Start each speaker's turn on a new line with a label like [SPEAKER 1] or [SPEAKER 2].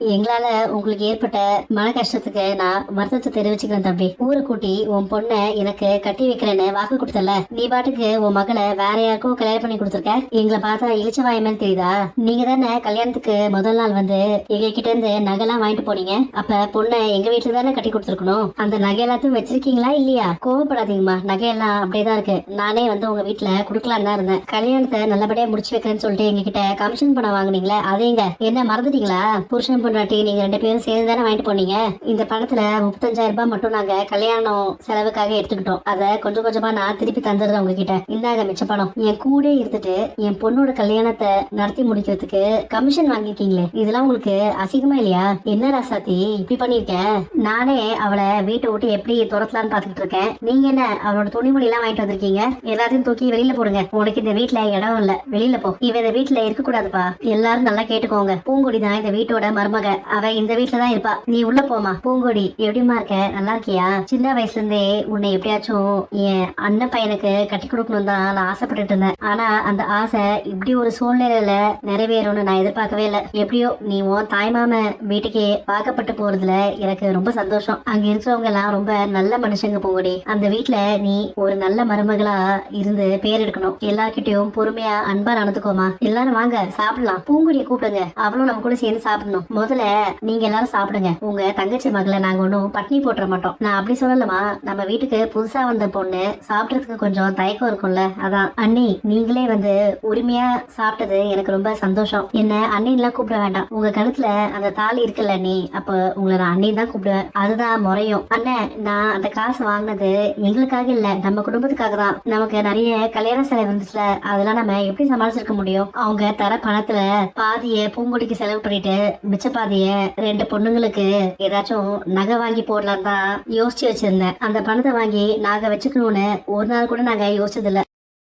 [SPEAKER 1] எங்களால உங்களுக்கு ஏற்பட்ட மன கஷ்டத்துக்கு நான் வருத்தத்தை தெரிவிச்சுக்கிறேன் தம்பி. ஊரை கூட்டி உன் பொண்ணை எனக்கு கட்டி வைக்கிறேன்னு வாக்கு கொடுத்தல, நீ பாட்டுக்கு உன் மகளை வேற யாருக்கும் கல்யாணம் பண்ணி கொடுத்துருக்க. எங்களை பார்த்தா இழிச்ச வாயமேன்னு தெரியுதா? நீங்க தானே கல்யாணத்துக்கு முதல் நாள் வந்து எங்க கிட்ட இருந்து நகைலாம் வாங்கிட்டு போனீங்க. அப்ப பொண்ணை எங்க வீட்டுல தானே கட்டி கொடுத்துருக்கணும். அந்த நகை எல்லாத்தையும் வச்சிருக்கீங்களா இல்லையா? கோவப்படாதீங்கம்மா, நகையெல்லாம் அப்படியேதான் இருக்கு. நானே வந்து உங்க வீட்டுல குடுக்கலான்னு தான் இருந்தேன். கல்யாணத்தை நல்லபடியா முடிச்சு வைக்கிறேன்னு சொல்லிட்டு எங்க கிட்ட கமிஷன் பணம் வாங்குனீங்களே, அதேங்க என்ன மறந்துட்டீங்களா? புருஷன் பொண்டாட்டி நீங்க 2 பேரும் சேர்ந்து தானே வாங்கிட்டு போனீங்க. இந்த பணத்துல 35,000 ரூபாய் மட்டும் நாங்க கல்யாணம் செலவுக்காக எடுத்துக்கிட்டோம். அதை கொஞ்சம் கொஞ்சமா நான் திருப்பி தந்துடுறேன் உங்ககிட்ட. இந்தாங்க மிச்ச பணம். என் கூட இருந்துட்டு என் பொண்ணோட கல்யாணத்தை நடத்தி முடிக்கிறதுக்கு கமிஷன் வாங்கிருக்கீங்களே, இதெல்லாம் உங்களுக்கு அசிங்கமா இல்லையா? என்ன ராசாத்தி இப்படி பண்ணிருக்க? நானே அவளை வீட்டை விட்டு எப்படி துரத்தலான்னு பாத்துக்கிட்டு இருக்கேன். நீங்க என்ன அவளோட துணிமணி எல்லாம் வாங்கிட்டு வந்திருக்கீங்க? எல்லாத்தையும் தூக்கி வெளியில போடுங்க. உனக்கு இந்த வீட்டுல இடம் இல்ல, வெளியில போ. இவ இந்த வீட்டுல இருக்க கூடாதுப்பா. எல்லாரும் நல்லா கேட்டுக்கோங்க. பூங்குடி தான் இந்த வீட்டோட மருமக. அவ இந்த வீட்டுல தான் இருப்பா. நீ உள்ள போமா. பூங்கொடி எப்படிமா இருக்க? நல்லா இருக்கியா? சின்ன வயசுல இருந்தே உன்னை எப்படியாச்சும் என் அண்ணன் பையனுக்கு கட்டி கொடுக்கணும் தான் நான் ஆசைப்பட்டுட்டு இருந்தேன். ஆனா அந்த ஆசை இப்படி ஒரு சூழ்நிலையில நிறைவேறும்னு நான் எதிர்பார்க்கவே இல்லை. எப்படியோ நீ உன் தாய்மாம வீட்டுக்கே பார்க்கப்பட்டு போறதுல எனக்கு ரொம்ப சந்தோஷம். அங்க இருக்கிறவங்க எல்லாம் ரொம்ப நல்ல மனுஷங்க பூங்கொடி. அந்த வீட்டுல நீ ஒரு நல்ல மருமகளா இருந்து பேர் எடுக்கணும். எல்லார்கிட்டயும் பொறுமையா அன்பா நடந்துக்கோமா. எல்லாரும் வாங்க சாப்பிடலாம். பூங்குடியை கூப்பிடுங்க, அவளும் நம்ம கூட சேர்ந்து சாப்பிடணும். முதல்ல நீங்க எல்லாரும் சாப்பிடுங்க. உங்க தங்கச்சி மகளை நாங்க ஒன்னும் பட்னி போட்டுற மாட்டோம். நான் அப்படி சொல்லலமா, நம்ம வீட்டுக்கு புதுசா வந்த பொண்ணு சாப்பிடறதுக்கு கொஞ்சம் தயக்கம் இருக்கும்ல, அதான். அண்ணி நீங்களே வந்து உரிமையா சாப்பிட்டது எனக்கு ரொம்ப சந்தோஷம். என்ன அண்ணின்லாம் கூப்பிட வேண்டாம். உங்க கழுத்துல அந்த தாலி இருக்குல்ல அண்ணி, அப்ப உங்களை நான் அண்ணி தான் கூப்பிடுவேன். அதுதான் முறையும். அண்ணன், நான் அந்த காசு வாங்கினது எங்களுக்காக இல்ல, நம்ம குடும்பத்துக்காக தான். நமக்கு நிறைய கல்யாண செலவு இருந்துச்சுல, அதெல்லாம் நம்ம எப்படி சமாளிச்சிருக்க முடியும்? அவங்க தர பணத்துல பாதிய பூங்குடிக்கு செலவு பண்ணிட்டு மிச்ச பாதிய 2 பொண்ணுங்களுக்கு ஏதாச்சும் நகை வாங்கி போடலாம் தான் யோசிச்சு வச்சிருந்தேன். அந்த பணத்தை வாங்கி நாங்க வச்சுக்கணும்னு ஒரு நாள் கூட நாங்க யோசிச்சது இல்ல.